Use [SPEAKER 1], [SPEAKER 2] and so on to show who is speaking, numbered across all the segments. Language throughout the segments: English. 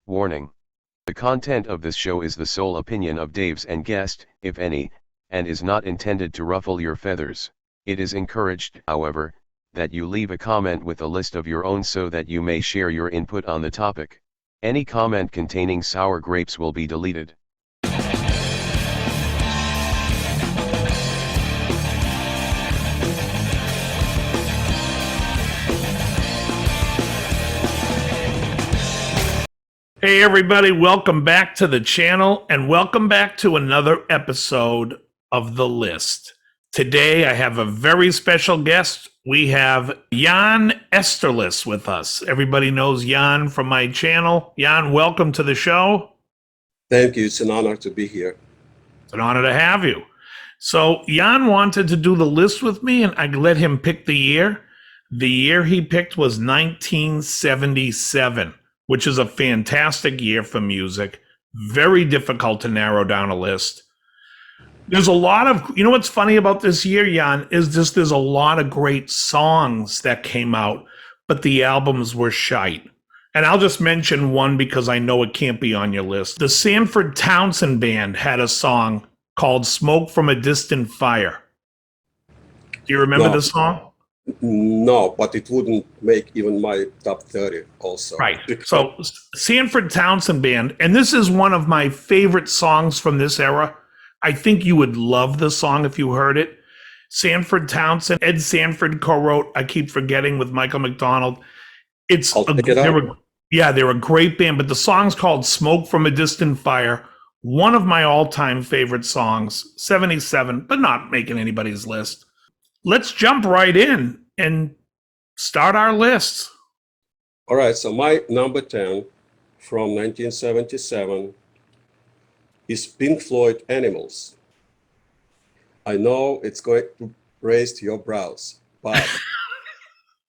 [SPEAKER 1] Warning. The content of this show is the sole opinion of Dave's and guest, if any, and is not intended to ruffle your feathers. It is encouraged, however, that you leave a comment with a list of your own so that you may share your input on the topic. Any comment containing sour grapes will be deleted.
[SPEAKER 2] Hey everybody, welcome back to the channel and welcome back to another episode of The List. Today I have a very special guest. We have Jan Esterlis with us. Everybody knows Jan from my channel. Jan, welcome to the show.
[SPEAKER 3] Thank you. It's an honor to be here.
[SPEAKER 2] It's an honor to have you. So Jan wanted to do the list with me and I let him pick the year. The year he picked was 1977. Which is a fantastic year for music. Very difficult to narrow down a list. There's a lot of, you know what's funny about this year, Jan, is just there's a lot of great songs that came out, but the albums were shite. And I'll just mention one because I know it can't be on your list. The Sanford Townsend Band had a song called Smoke from a Distant Fire. Do you remember the song?
[SPEAKER 3] No, but it wouldn't make even my top 30 also.
[SPEAKER 2] Right. So Sanford Townsend Band, and this is one of my favorite songs from this era. I think you would love the song if you heard it. Sanford Townsend, Ed Sanford co-wrote, I keep forgetting, with Michael McDonald. They're a great band, but the song's called Smoke from a Distant Fire. One of my all-time favorite songs, 77, but not making anybody's list. Let's jump right in and start our list.
[SPEAKER 3] All right, so my number 10 from 1977 is Pink Floyd, Animals. I know it's going to raise your brows, but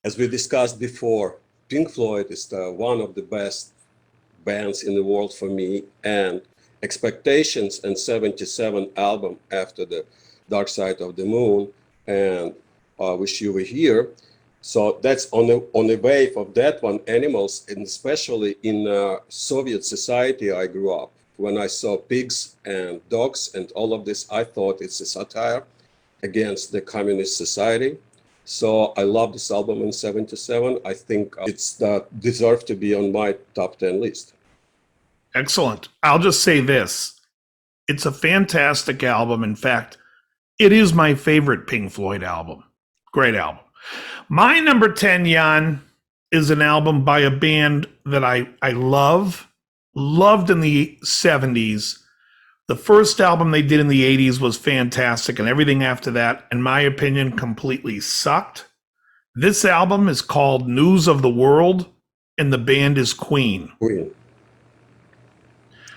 [SPEAKER 3] as we discussed before, Pink Floyd is one of the best bands in the world for me, and Expectations and 77 album after the Dark Side of the Moon and Wish You Were Here. So that's on the wave of that one, Animals, and especially in Soviet society I grew up. When I saw pigs and dogs and all of this, I thought it's a satire against the communist society. So I love this album in 77. I think it's deserved to be on my top 10 list.
[SPEAKER 2] Excellent. I'll just say this. It's a fantastic album. In fact, it is my favorite Pink Floyd album. Great album. My number 10, Jan, is an album by a band that I loved in the 70s. The first album they did in the 80s was fantastic, and everything after that, in my opinion, completely sucked. This album is called News of the World, and the band is Queen.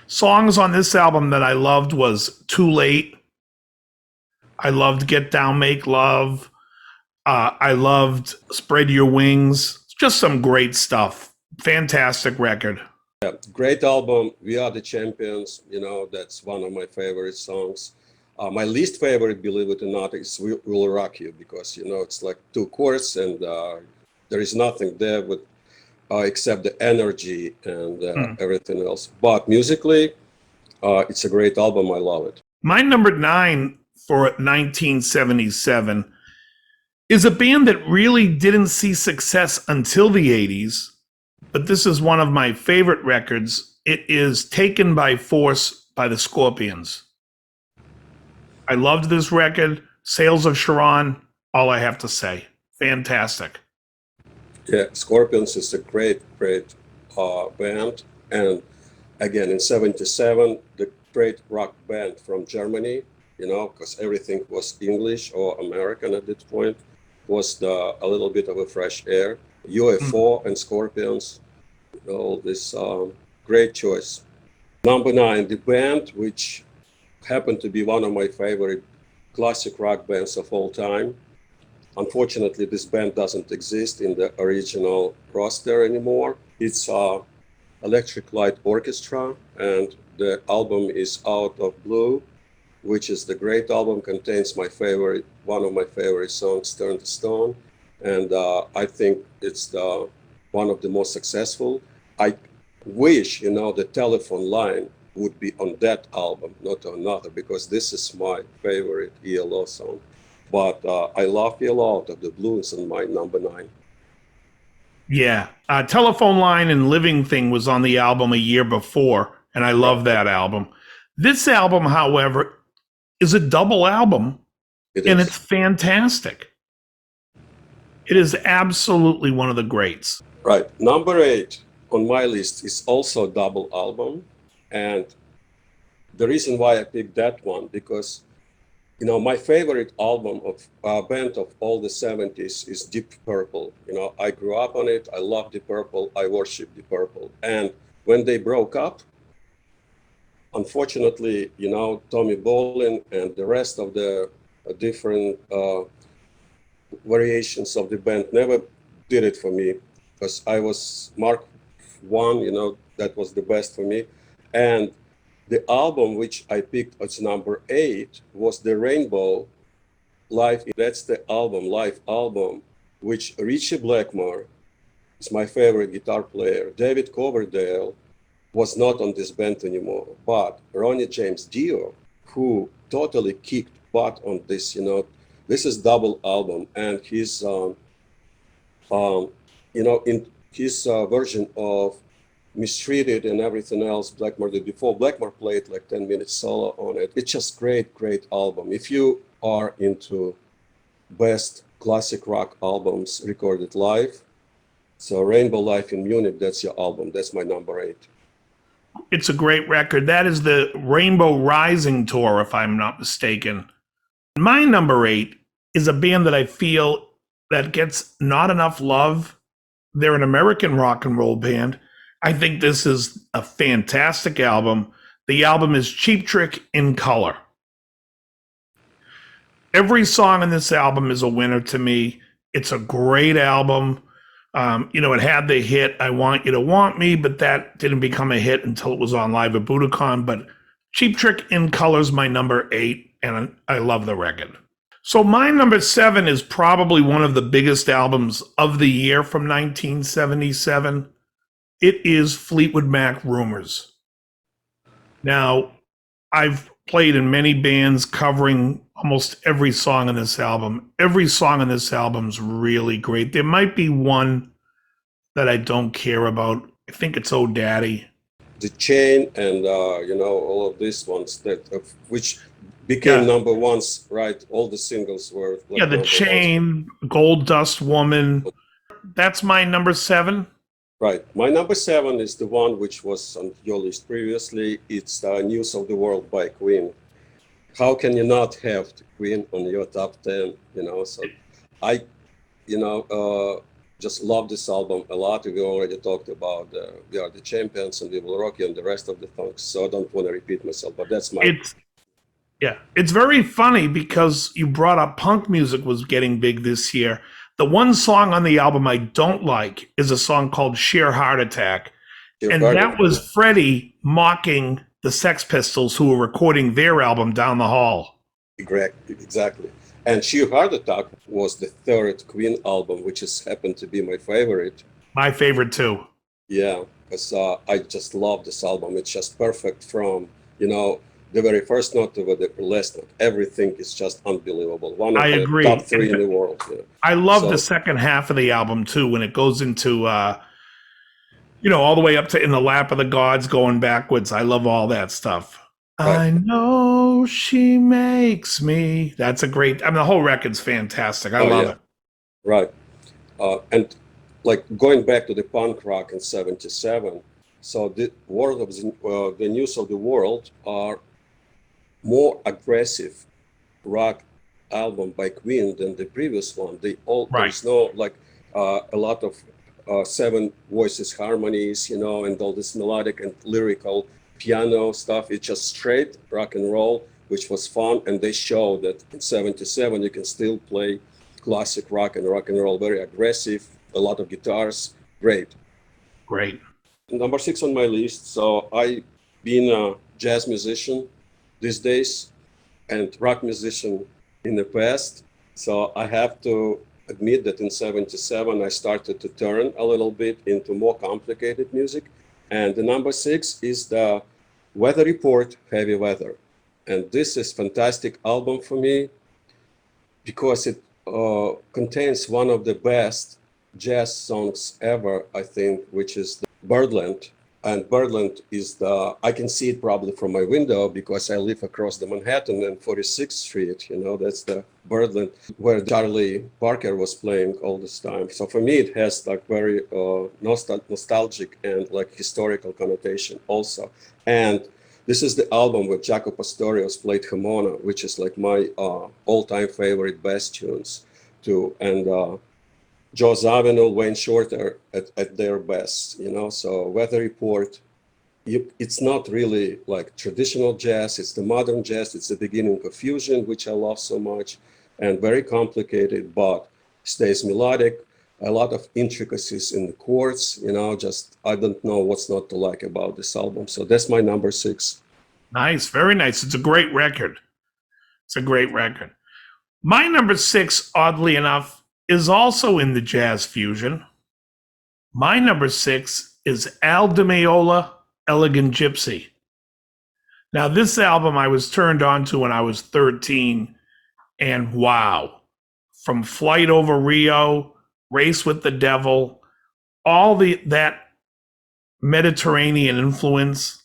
[SPEAKER 2] Songs on this album that I loved was Too Late. I loved Get Down, Make Love. I loved Spread Your Wings. Just some great stuff. Fantastic record.
[SPEAKER 3] Yeah, great album. We Are the Champions. You know, that's one of my favorite songs. My least favorite, believe it or not, is Will Rock You, because, you know, it's like two chords and there is nothing there with except the energy and everything else. But musically, it's a great album. I love it.
[SPEAKER 2] My number 9 for 1977 is a band that really didn't see success until the 80s, but this is one of my favorite records. It is Taken by Force by the Scorpions. I loved this record. Sails of Sharon, all I have to say. Fantastic.
[SPEAKER 3] Yeah, Scorpions is a great band. And again, in 77, the great rock band from Germany, you know, because everything was English or American at that point, was a little bit of a fresh air. UFO and Scorpions, you know, this great choice. Number 9, the band, which happened to be one of my favorite classic rock bands of all time. Unfortunately, this band doesn't exist in the original roster anymore. It's Electric Light Orchestra, and the album is Out of Blue, which is the great album, contains one of my favorite songs, Turn to Stone. And I think it's one of the most successful. wish, the telephone line would be on that album, not another, because this is my favorite ELO song. But I love ELO Out of the Blues on my number 9.
[SPEAKER 2] Yeah. Telephone Line and Living Thing was on the album a year before, and I love that album. This album, however, is a double album, and it's fantastic. It is absolutely one of the greats.
[SPEAKER 3] Right. Number 8 on my list is also a double album. And the reason why I picked that one, because, my favorite album of band of all the 70s is Deep Purple. I grew up on it. I love Deep Purple. I worship Deep Purple. And when they broke up, unfortunately, Tommy Bolin and the rest of the different variations of the band never did it for me, because I was Mark 1, that was the best for me. And the album which I picked as number 8 was the Rainbow Live. That's the album, live album, which Richie Blackmore is my favorite guitar player. David Coverdale was not on this band anymore, but Ronnie James Dio, who totally kicked butt on this, this is double album, and his, in his version of Mistreated and everything else Blackmore did before, Blackmore played like 10-minute solo on it. It's just great album. If you are into best classic rock albums recorded live, so Rainbow Live in Munich, that's your album. That's my number 8.
[SPEAKER 2] It's a great record. That is the Rainbow Rising tour, if I'm not mistaken. My number 8 is a band that I feel that gets not enough love. They're an American rock and roll band. I think this is a fantastic album. The album is Cheap Trick in color. Every song on this album is a winner to me. It's a great album. It had the hit I Want You to Want Me, but that didn't become a hit until it was on live at Budokan. But Cheap Trick in color is my number 8, and I love the record. So my number 7 is probably one of the biggest albums of the year from 1977. It is Fleetwood Mac Rumors. Now, I've played in many bands covering almost every song on this album. Every song on this album's really great. There might be one that I don't care about. I think it's Oh Daddy.
[SPEAKER 3] The Chain and, all of these ones which became number ones, right? All the singles were. Like
[SPEAKER 2] The Chain, Gold Dust Woman. That's my number 7.
[SPEAKER 3] Right. My number 7 is the one which was on your list previously. It's News of the World by Queen. How can you not have the Queen on your top 10? So I, just love this album a lot. We already talked about We Are the Champions and We Will Rock You and the rest of the songs. So I don't want to repeat myself, but that's my...
[SPEAKER 2] It's very funny because you brought up punk music was getting big this year. The one song on the album I don't like is a song called Sheer Heart Attack. That was Freddie mocking the Sex Pistols, who were recording their album Down the Hall.
[SPEAKER 3] Exactly. And Sheer Heart Attack was the 3rd Queen album, which has happened to be my favorite.
[SPEAKER 2] My favorite too.
[SPEAKER 3] Yeah, because I just love this album. It's just perfect from, the very first note to the last note. Everything is just unbelievable. One of the top 3 in the world. Yeah.
[SPEAKER 2] I love the second half of the album too, when it goes into, all the way up to In the Lap of the Gods, going backwards. I love all that stuff. Right. I know she makes me. That's a great. The whole record's fantastic. I love it.
[SPEAKER 3] Right, and like going back to the punk rock in '77. So the world of the News of the World are more aggressive rock album by Queen than the previous one. There's no a lot of 7 voices harmonies, and all this melodic and lyrical piano stuff. It's just straight rock and roll, which was fun. And they show that in '77 you can still play classic rock and roll, very aggressive, a lot of guitars. Great. Number 6 on my list. So I've been a jazz musician these days and rock musician in the past. So I have to admit that in '77 I started to turn a little bit into more complicated music. And the number 6 is the Weather Report, Heavy Weather. And this is fantastic album for me because it contains one of the best jazz songs ever, I think, which is the Birdland. And Birdland is I can see it probably from my window because I live across the Manhattan and 46th Street, that's the Birdland where Charlie Parker was playing all this time. So for me, it has like very nostalgic and like historical connotation also. And this is the album where Jaco Pastorius played Hamona, which is like my all-time favorite bass tunes too. And Joe Zawinul, Wayne Shorter at their best, So Weather Report, it's not really like traditional jazz. It's the modern jazz. It's the beginning of fusion, which I love so much, and very complicated, but stays melodic. A lot of intricacies in the chords, just I don't know what's not to like about this album. So that's my number 6.
[SPEAKER 2] Nice, very nice. It's a great record. It's a great record. My number 6, oddly enough, is also in the jazz fusion. My number 6 is Al Di Meola, Elegant Gypsy. Now, this album I was turned on to when I was 13, and wow, from Flight Over Rio, Race with the Devil, all that Mediterranean influence,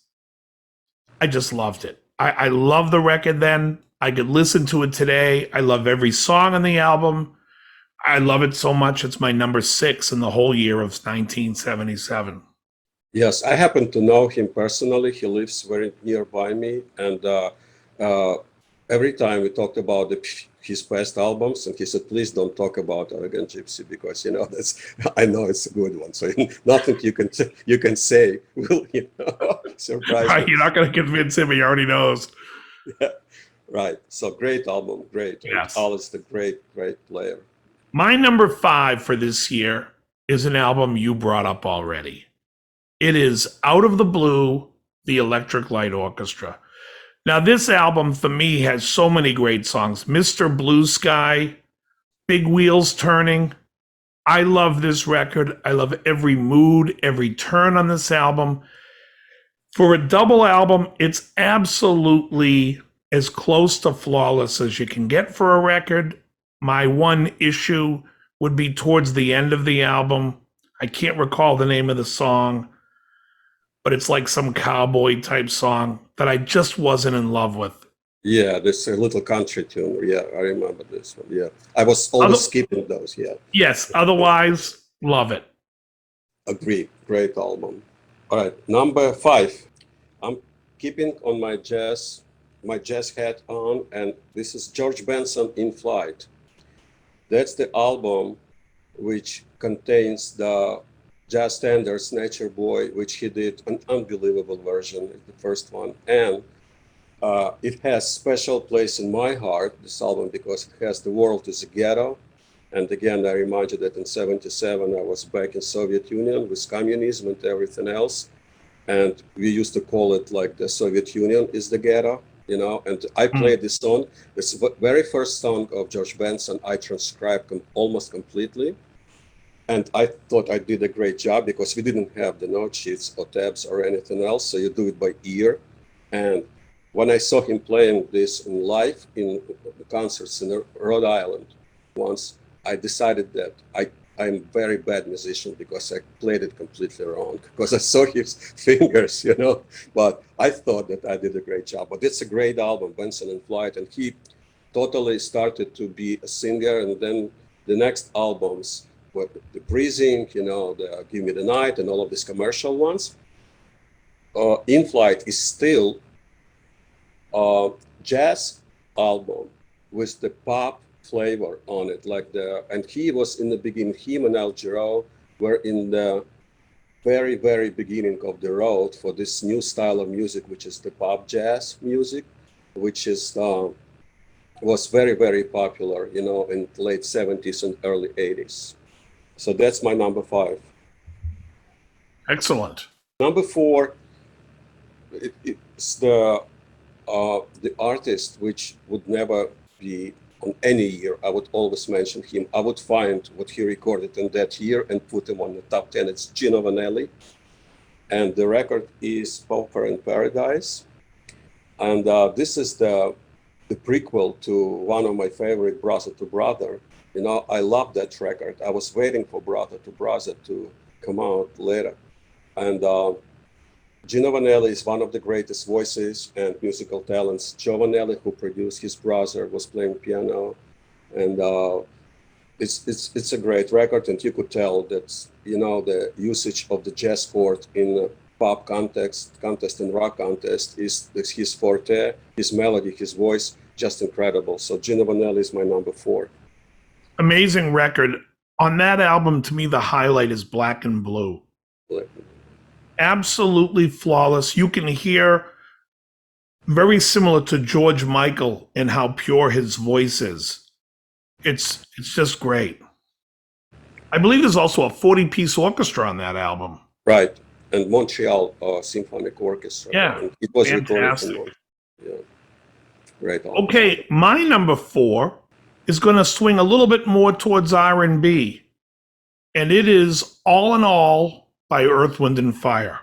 [SPEAKER 2] I just loved it. I love the record then. I could listen to it today. I love every song on the album. I love it so much. It's my number 6 in the whole year of 1977.
[SPEAKER 3] Yes, I happen to know him personally. He lives very nearby me. And every time we talked about his past albums, and he said, please don't talk about Elegant Gypsy because, I know it's a good one. So nothing you can say will, surprise
[SPEAKER 2] Right,
[SPEAKER 3] me.
[SPEAKER 2] you're not going to convince him. He already knows.
[SPEAKER 3] Yeah, right. So great album. Great.
[SPEAKER 2] Yes.
[SPEAKER 3] And Al is the great player.
[SPEAKER 2] My number 5 for this year is an album you brought up already. It is Out of the Blue, the Electric Light Orchestra. Now, this album for me has so many great songs. Mr. Blue Sky, Big Wheels Turning. I love this record. I love every mood, every turn on this album. For a double album, it's absolutely as close to flawless as you can get for a record. My one issue would be towards the end of the album. I can't recall the name of the song, but it's like some cowboy type song that I just wasn't in love with.
[SPEAKER 3] Yeah, there's a little country tune. Yeah, I remember this one. Yeah, I was always skipping those. Yeah.
[SPEAKER 2] Yes, otherwise, love it.
[SPEAKER 3] Agree. Great album. All right, number 5. I'm keeping on my jazz hat on, and this is George Benson, In Flight. That's the album which contains the jazz standards Nature Boy, which he did an unbelievable version, the first one. And it has special place in my heart, this album, because it has The World is a Ghetto. And again, I remind you that in 77, I was back in Soviet Union with communism and everything else. And we used to call it like the Soviet Union is the ghetto. And I played this song. It's the very first song of George Benson I transcribed almost completely. And I thought I did a great job because we didn't have the note sheets or tabs or anything else. So you do it by ear. And when I saw him playing this in live in the concerts in Rhode Island once, I decided that I'm a very bad musician because I played it completely wrong because I saw his fingers, but I thought that I did a great job. But it's a great album, Benson in Flight, and he totally started to be a singer. And then the next albums were the Breezing, the Give Me the Night and all of these commercial ones. In Flight is still a jazz album with the pop flavor on it, and he was in the beginning, him and Al Jarreau were in the very, very beginning of the road for this new style of music, which is the pop jazz music, which is was very, very popular, in the late 70s and early 80s. So that's my number 5.
[SPEAKER 2] Excellent.
[SPEAKER 3] Number 4, it's the artist which would never be on any year. I would always mention him. I would find what he recorded in that year and put him on the top 10. It's Gino Vannelli. and the record is Pauper in Paradise. And this is the prequel to one of my favorite Brother to Brother. You know, I love that record. I was waiting for Brother to Brother to come out later. And Gino Vannelli is one of the greatest voices and musical talents. Joe Vannelli, who produced his brother, was playing piano. And it's a great record. And you could tell that, you know, the usage of the jazz chord in pop contest and rock contest is his forte, his melody, his voice, just incredible. So Gino Vannelli is my number 4.
[SPEAKER 2] Amazing record. On that album, to me, the highlight is Black and Blue. Absolutely flawless. You can hear, very similar to George Michael in how pure his voice is. It's just great. I believe there's also a 40-piece orchestra on that album.
[SPEAKER 3] Right. And Montreal Symphonic Orchestra.
[SPEAKER 2] Yeah,
[SPEAKER 3] and it was
[SPEAKER 2] fantastic.
[SPEAKER 3] recorded from yeah. Great album.
[SPEAKER 2] Okay, my number 4 is going to swing a little bit more towards R&B. And it is All in All by Earth, Wind, and Fire.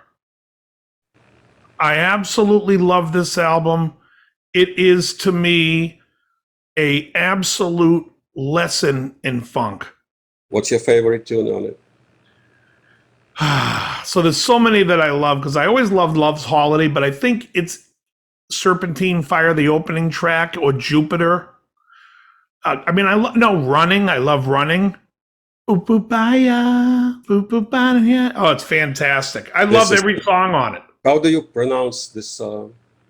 [SPEAKER 2] I absolutely love this album. It is, to me, a absolute lesson in funk.
[SPEAKER 3] What's your favorite tune on it?
[SPEAKER 2] So there's so many that I love, because I always loved Love's Holiday, but I think it's Serpentine Fire, the opening track, or Jupiter. I mean, Running. I love Running. Oh, it's fantastic. I love every song on it.
[SPEAKER 3] How do you pronounce this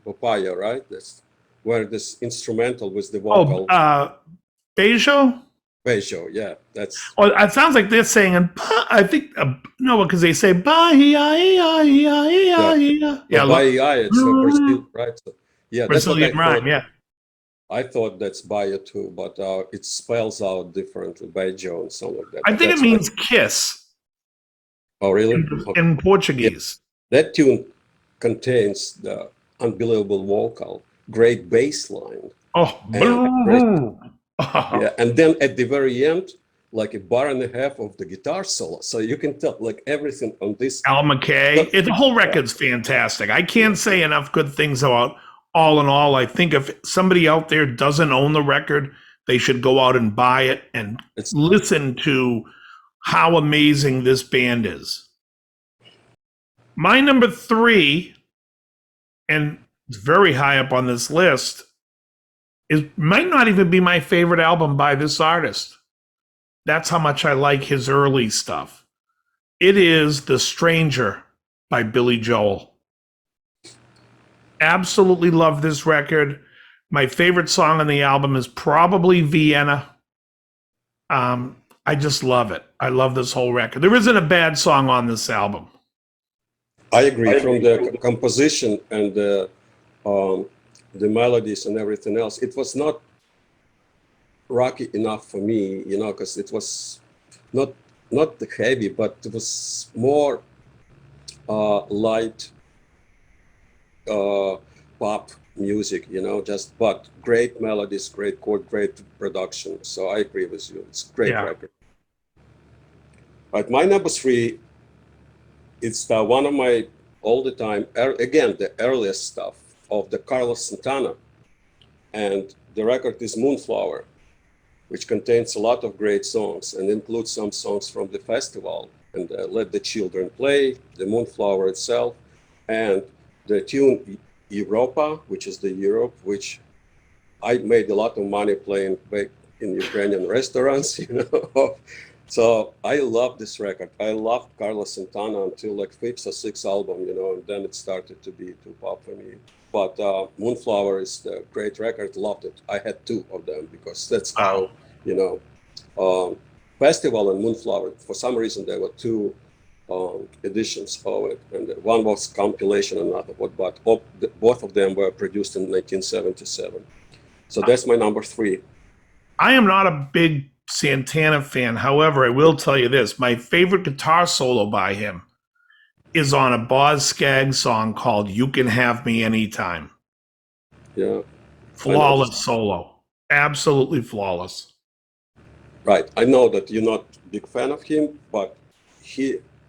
[SPEAKER 3] papaya, right? This where this instrumental with the vocal.
[SPEAKER 2] Bejo?
[SPEAKER 3] Bejo, yeah. That's.
[SPEAKER 2] Well, it sounds like they're saying, I think, no, because they say, Bahia.
[SPEAKER 3] Yeah, Bahia, it's Brazil, right? So, yeah,
[SPEAKER 2] Brazilian rhyme, yeah.
[SPEAKER 3] I thought that's Bahia too, but it spells out differently, Bejo and something like that.
[SPEAKER 2] I think it means kiss.
[SPEAKER 3] Oh, really?
[SPEAKER 2] In Portuguese.
[SPEAKER 3] Yeah. That tune contains the unbelievable vocal, great bass line.
[SPEAKER 2] Oh,
[SPEAKER 3] yeah, and then at the very end, like a bar and a half of the guitar solo. So you can tell like everything on this.
[SPEAKER 2] Al McKay. The whole record's fantastic. I can't say enough good things about All in All. I think if somebody out there doesn't own the record, they should go out and buy it and listen to how amazing this band is. My number 3, and it's very high up on this list, might not even be my favorite album by this artist. That's how much I like his early stuff. It is The Stranger by Billy Joel. Absolutely love this record. My favorite song on the album is probably Vienna. I just love it. I love this whole record. There isn't a bad song on this album.
[SPEAKER 3] I agree. From the composition and the melodies and everything else, it was not rocky enough for me, you know, because it was not the heavy, but it was more light pop music, you know, but great melodies, great chord, great production. So I agree with you. It's a great record. Right, my number 3, it's one of my all the time, again, the earliest stuff of the Carlos Santana. And the record is Moonflower, which contains a lot of great songs and includes some songs from the festival and Let the Children Play, the Moonflower itself, and the tune Europa, which is the Europe, which I made a lot of money playing back in Ukrainian restaurants, you know. So I love this record. I loved Carlos Santana until like 5th or 6th album, you know, and then it started to be too pop for me. But Moonflower is the great record. Loved it. I had 2 of them because that's how, you know, Festival and Moonflower, for some reason, there were 2 editions of it. And one was compilation, another one, but both of them were produced in 1977. So that's my number 3.
[SPEAKER 2] I am not a big Santana fan. However, I will tell you this. My favorite guitar solo by him is on a Boz Scaggs song called You Can Have Me Anytime.
[SPEAKER 3] Yeah.
[SPEAKER 2] Flawless solo. Absolutely flawless.
[SPEAKER 3] Right. I know that you're not a big fan of him, but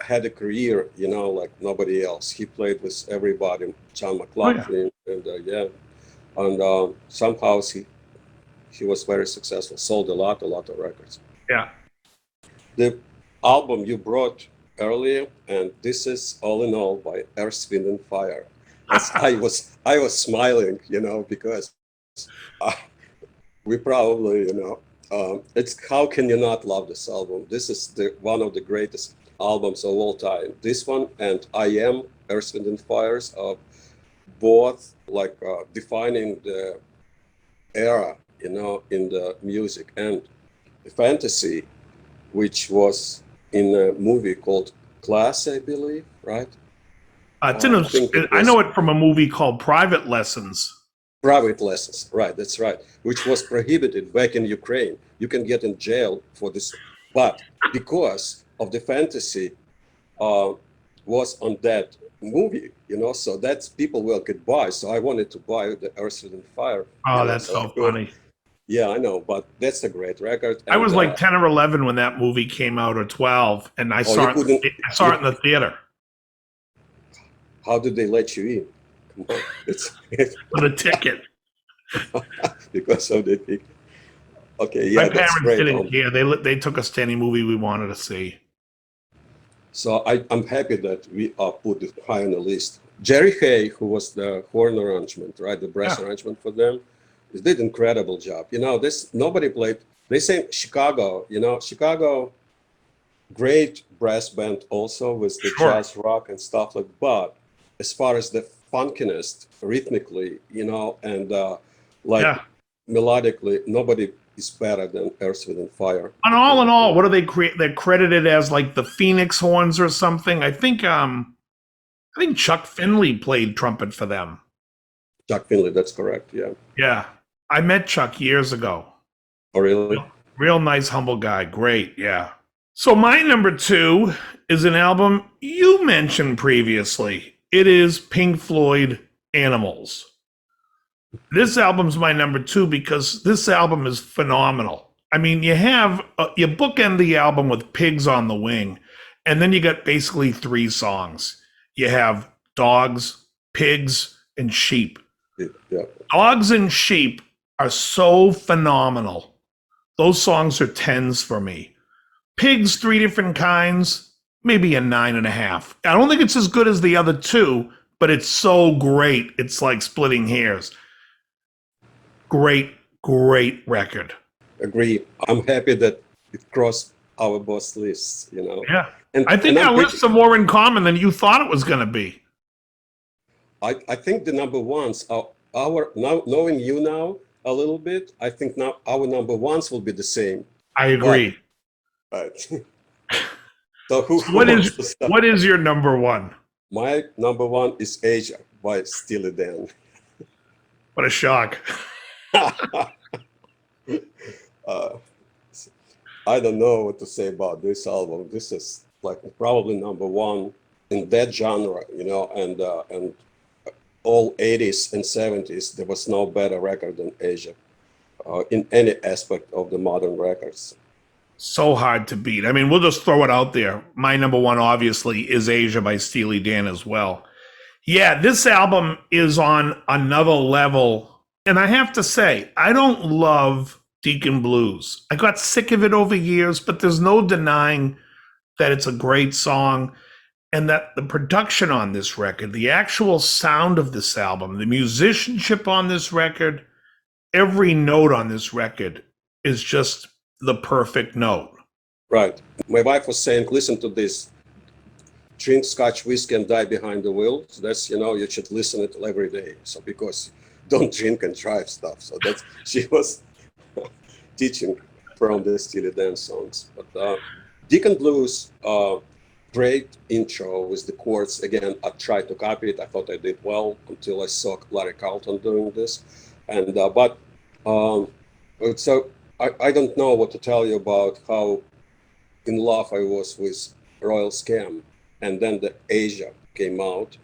[SPEAKER 3] had a career, you know, like nobody else. He played with everybody, John
[SPEAKER 2] Oh yeah.
[SPEAKER 3] McLaughlin, and yeah, and somehow he was very successful. Sold a lot of records.
[SPEAKER 2] Yeah.
[SPEAKER 3] The album you brought earlier, and this is All in All by Earth, Wind and Fire. As I was smiling, you know, because uh, we probably, you know, it's how can you not love this album? This is one of the greatest albums of all time. This one and I Am, Earth, Wind and Fires are both like defining the era, you know, in the music. And the fantasy, which was in a movie called Class, I believe, right?
[SPEAKER 2] It's in
[SPEAKER 3] I think it
[SPEAKER 2] I
[SPEAKER 3] was
[SPEAKER 2] know it from a movie called Private Lessons.
[SPEAKER 3] Private Lessons, right? That's right, which was prohibited back in Ukraine. You can get in jail for this, but because of the fantasy was on that movie, you know, so that's people will could buy. So I wanted to buy the Earth, Wind and Fire, you
[SPEAKER 2] Oh,
[SPEAKER 3] know,
[SPEAKER 2] that's
[SPEAKER 3] so I
[SPEAKER 2] so
[SPEAKER 3] could.
[SPEAKER 2] funny.
[SPEAKER 3] Yeah, I know, but that's a great record.
[SPEAKER 2] I
[SPEAKER 3] And
[SPEAKER 2] was like 10 or 11 when that movie came out, or 12, and I saw
[SPEAKER 3] you couldn't.
[SPEAKER 2] I saw it in the theater
[SPEAKER 3] How did they let you in? Come on, it's
[SPEAKER 2] with a ticket.
[SPEAKER 3] because of the thing. Okay,
[SPEAKER 2] My
[SPEAKER 3] yeah, that's
[SPEAKER 2] parents
[SPEAKER 3] great.
[SPEAKER 2] didn't care. They took us to any movie we wanted to see.
[SPEAKER 3] So I'm happy that we put it high on the list. Jerry Hay, who was the horn arrangement, right, the brass
[SPEAKER 2] Yeah.
[SPEAKER 3] arrangement for them, he did incredible job. You know, this nobody played. They say Chicago, you know, Chicago, great brass band also with the
[SPEAKER 2] Sure.
[SPEAKER 3] jazz rock and stuff like. But as far as the funkiness, rhythmically, you know, and like
[SPEAKER 2] Yeah.
[SPEAKER 3] melodically, nobody is better than Earth, Wind and Fire.
[SPEAKER 2] And all in all, what do they create? They're credited as like the Phoenix Horns or something. I think Chuck Finley played trumpet for them.
[SPEAKER 3] Chuck Finley, that's correct. Yeah.
[SPEAKER 2] Yeah. I met Chuck years ago.
[SPEAKER 3] Oh, really?
[SPEAKER 2] Real nice, humble guy. Great. Yeah. So my number 2 is an album you mentioned previously. It is Pink Floyd Animals. This album's my number 2 because this album is phenomenal. I mean, you bookend the album with Pigs on the Wing, and then you got basically 3 songs. You have Dogs, Pigs, and Sheep.
[SPEAKER 3] Yeah.
[SPEAKER 2] Dogs and Sheep are so phenomenal. Those songs are 10s for me. Pigs, 3 different kinds, maybe a 9.5. I don't think it's as good as the other 2, but it's so great. It's like splitting hairs. Great record.
[SPEAKER 3] Agree. I'm happy that it crossed our boss lists, you know.
[SPEAKER 2] Yeah.
[SPEAKER 3] And
[SPEAKER 2] I think
[SPEAKER 3] and
[SPEAKER 2] our lists are more in common than you thought it was going to be.
[SPEAKER 3] I think the number ones are now knowing you now a little bit. I think now our number ones will be the same.
[SPEAKER 2] I agree.
[SPEAKER 3] Right. So
[SPEAKER 2] What is your number 1?
[SPEAKER 3] My number 1 is Asia by Steely Dan.
[SPEAKER 2] What a shock.
[SPEAKER 3] I don't know what to say about this album. This is like probably number 1 in that genre, you know, and all 80s and 70s, there was no better record than Asia in any aspect of the modern records.
[SPEAKER 2] So hard to beat. I mean, we'll just throw it out there. My number 1, obviously, is Asia by Steely Dan as well. Yeah, this album is on another level. And I have to say, I don't love Deacon Blues. I got sick of it over years, but there's no denying that it's a great song and that the production on this record, the actual sound of this album, the musicianship on this record, every note on this record is just the perfect note.
[SPEAKER 3] Right. My wife was saying, listen to this, drink Scotch whiskey and die behind the wheel. So that's, you know, you should listen it every day. So because don't drink and drive stuff. So that's, she was teaching from the Steely Dan songs. But Deacon Blues, great intro with the chords. Again, I tried to copy it. I thought I did well until I saw Larry Carlton doing this. And so I don't know what to tell you about how in love I was with Royal Scam. And then the Asia came out.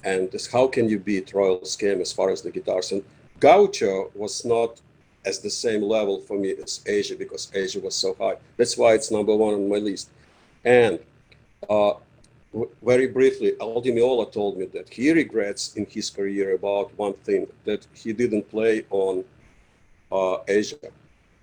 [SPEAKER 3] And this, how can you beat Royal Scam as far as the guitars? And Gaucho was not as the same level for me as Asia because Asia was so high. That's why it's number 1 on my list. And uh, very briefly, Aldi Meola told me that he regrets in his career about one thing, that he didn't play on Asia.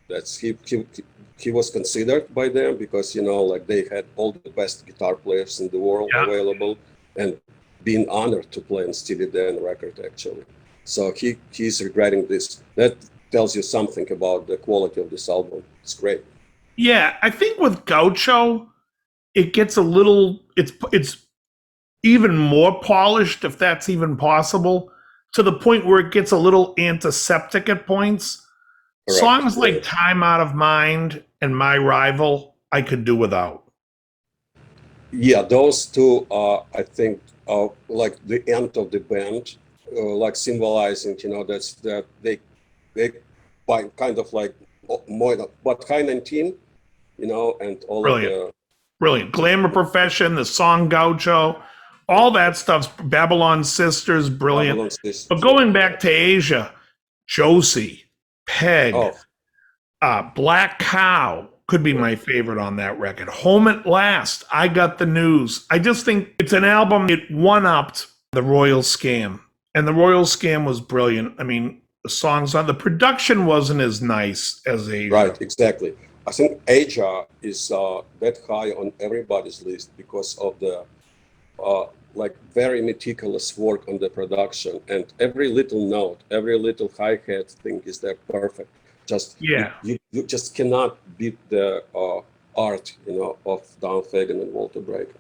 [SPEAKER 3] That's he was considered by them because, you know, like they had all the best guitar players in the world available, and being honored to play on Steely Dan record actually. So he's regretting this. That tells you something about the quality of this album. It's great.
[SPEAKER 2] Yeah, I think with Gaucho, it gets a little. It's even more polished, if that's even possible, to the point where it gets a little antiseptic at points.
[SPEAKER 3] Correct.
[SPEAKER 2] Songs like Time Out of Mind and My Rival, I could do without.
[SPEAKER 3] Yeah, those two are, I think, like the end of the band, like symbolizing, you know, that they kind of like more, but High 19, you know, and all
[SPEAKER 2] Brilliant.
[SPEAKER 3] of the
[SPEAKER 2] Brilliant. Glamour Profession, the song Gaucho, all that stuff's Babylon Sisters, brilliant.
[SPEAKER 3] Babylon Sisters.
[SPEAKER 2] But going back to Asia, Josie, Peg, Black Cow could be my favorite on that record. Home at Last, I Got the News. I just think it's an album, it one-upped the Royal Scam. And the Royal Scam was brilliant. I mean, the songs on the production wasn't as nice as Asia.
[SPEAKER 3] Right, exactly. I think Asia is that high on everybody's list because of the like very meticulous work on the production, and every little note, every little hi-hat thing is there perfect. Just you just cannot beat the art, you know, of Don Fagen and Walter Breckin.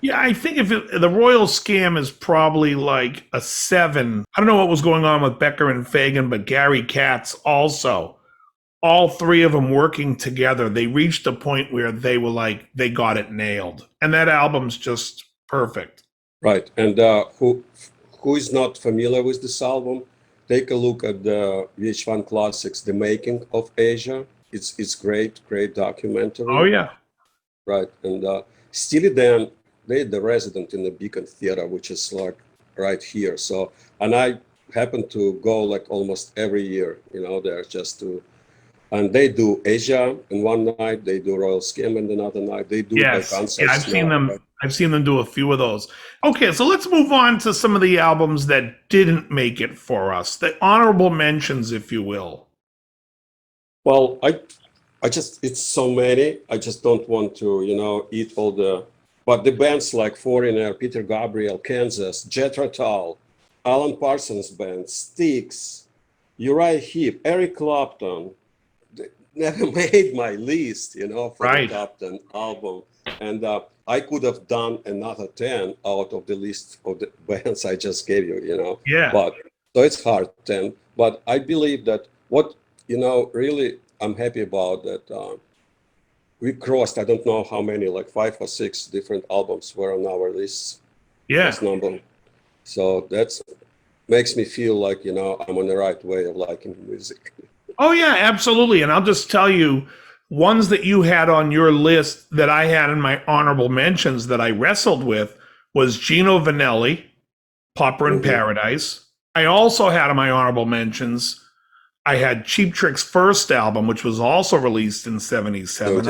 [SPEAKER 2] Yeah, I think the Royal Scam is probably like a 7. I don't know what was going on with Becker and Fagen, but Gary Katz also. All three of them working together, they reached a point where they were like, they got it nailed. And that album's just perfect.
[SPEAKER 3] Right. And who is not familiar with this album, take a look at the VH1 Classics, The Making of Asia. It's great documentary.
[SPEAKER 2] Oh, yeah.
[SPEAKER 3] Right. And Steely Dan, they're the resident in the Beacon Theater, which is like right here. So, and I happen to go like almost every year, you know, there just to, and they do Asia in one night, they do Royal Scam in another night, they do by concerts.
[SPEAKER 2] Yeah, I've seen them. Right? I've seen them do a few of those. Okay, so let's move on to some of the albums that didn't make it for us, the honorable mentions, if you will.
[SPEAKER 3] Well, I just, it's so many. I just don't want to, you know, eat all the, but the bands like Foreigner, Peter Gabriel, Kansas, Jethro Tull, Alan Parsons Band, Styx, Uriah Heep, Eric Clapton, never made my list, you know, for the top 10 album. And I could have done another 10 out of the list of the bands I just gave you, you know.
[SPEAKER 2] Yeah.
[SPEAKER 3] But so it's hard 10. But I believe that what, you know, really I'm happy about that we crossed, I don't know how many, like 5 or 6 different albums were on our lists.
[SPEAKER 2] Yeah.
[SPEAKER 3] This number. So that's makes me feel like, you know, I'm on the right way of liking music.
[SPEAKER 2] Oh, yeah, absolutely. And I'll just tell you, ones that you had on your list that I had in my honorable mentions that I wrestled with was Gino Vannelli, Pauper in Paradise. I also had in my honorable mentions, I had Cheap Trick's first album, which was also released in 77.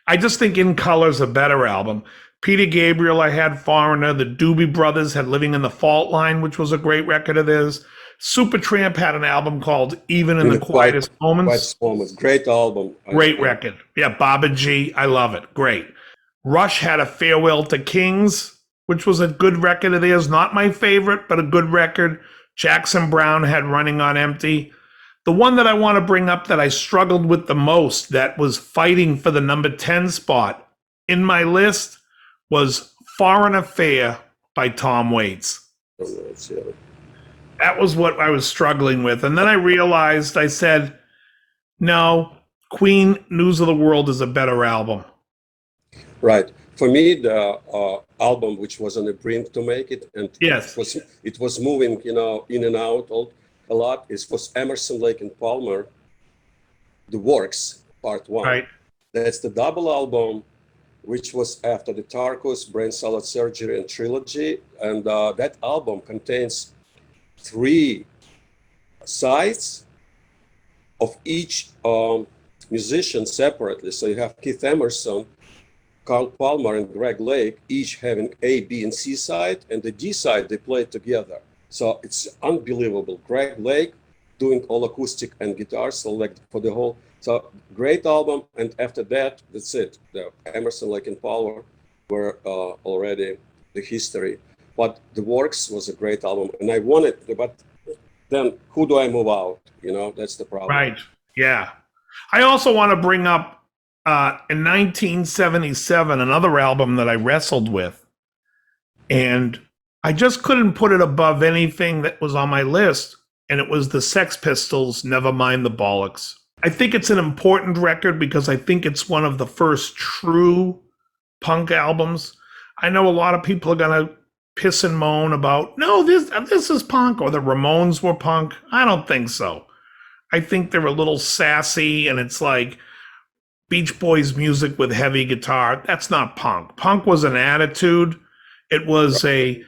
[SPEAKER 2] I just think In Color's a better album. Peter Gabriel, I had Foreigner. The Doobie Brothers had Living in the Fault Line, which was a great record of theirs. Supertramp had an album called Even in the Quietest Moments.
[SPEAKER 3] Great album.
[SPEAKER 2] Great record. Yeah, Baba G. I love it. Great. Rush had a Farewell to Kings, which was a good record of theirs. Not my favorite, but a good record. Jackson Browne had Running on Empty. The one that I want to bring up that I struggled with the most, that was fighting for the number 10 spot in my list, was Foreign Affair by Tom Waits. That was what I was struggling with. And then I realized, I said, no, Queen News of the World is a better album.
[SPEAKER 3] Right. For me, the album which was on the brink to make it, and it was moving, you know, in and out a lot, was Emerson, Lake and Palmer, The Works, Part 1.
[SPEAKER 2] Right.
[SPEAKER 3] That's the double album, which was after the Tarkus, Brain Salad Surgery, and Trilogy. And that album contains 3 sides of each musician separately. So you have Keith Emerson Carl Palmer and Greg Lake, each having A, B, and C side, and the D side they played together. So it's unbelievable. Greg Lake doing all acoustic and guitar select for the whole. So great album. And after that, that's it. The Emerson, Lake and Palmer were already the history. But The Works was a great album, and I wanted, but then who do I move out? You know, that's the problem.
[SPEAKER 2] Right. Yeah. I also want to bring up in 1977 another album that I wrestled with, and I just couldn't put it above anything that was on my list, and it was the Sex Pistols' Never Mind the Bollocks. I think it's an important record because I think it's one of the first true punk albums. I know a lot of people are going to piss and moan about, no, this is punk, or the Ramones were punk. I don't think so. I think they're a little sassy, and it's like Beach Boys music with heavy guitar. That's not punk. Punk was an attitude. It was
[SPEAKER 3] It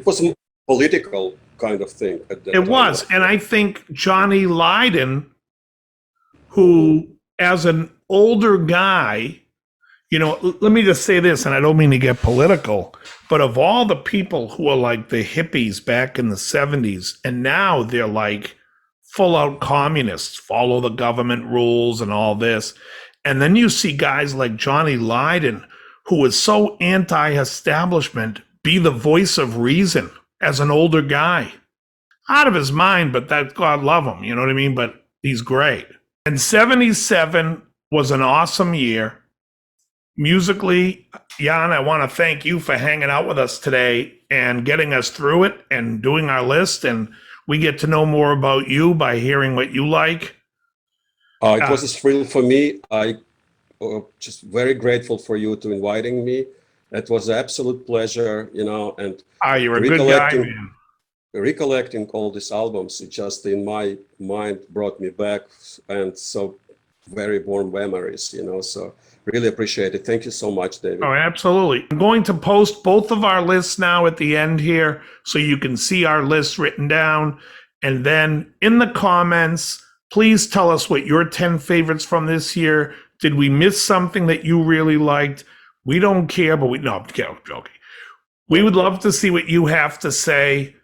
[SPEAKER 3] was a political kind of thing at that time.
[SPEAKER 2] It was. And I think Johnny Lydon, who, as an older guy, let me just say this, and I don't mean to get political, but of all the people who are like the hippies back in the 70s, and now they're like full out communists, follow the government rules and all this. And then you see guys like Johnny Lydon, who is so anti-establishment, be the voice of reason as an older guy. Out of his mind, but that God love him, you know what I mean? But he's great. And 77 was an awesome year. Musically, Jan, I want to thank you for hanging out with us today and getting us through it and doing our list. And we get to know more about you by hearing what you like.
[SPEAKER 3] It was a thrill for me. I just very grateful for you to inviting me. It was an absolute pleasure, and
[SPEAKER 2] you're a good guy, man.
[SPEAKER 3] Recollecting all these albums, it just in my mind brought me back, and so very warm memories, so really appreciate it. Thank you so much, David.
[SPEAKER 2] Oh, absolutely. I'm going to post both of our lists now at the end here so you can see our lists written down. And then in the comments, please tell us what your 10 favorites from this year. Did we miss something that you really liked? We don't care, but okay. We would love to see what you have to say.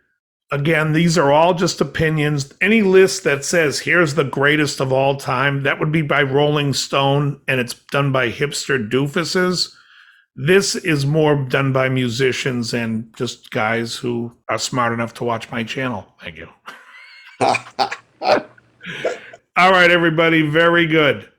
[SPEAKER 2] Again, these are all just opinions. Any list that says, here's the greatest of all time, that would be by Rolling Stone, and it's done by hipster doofuses. This is more done by musicians and just guys who are smart enough to watch my channel. Thank you. All right, everybody. Very good.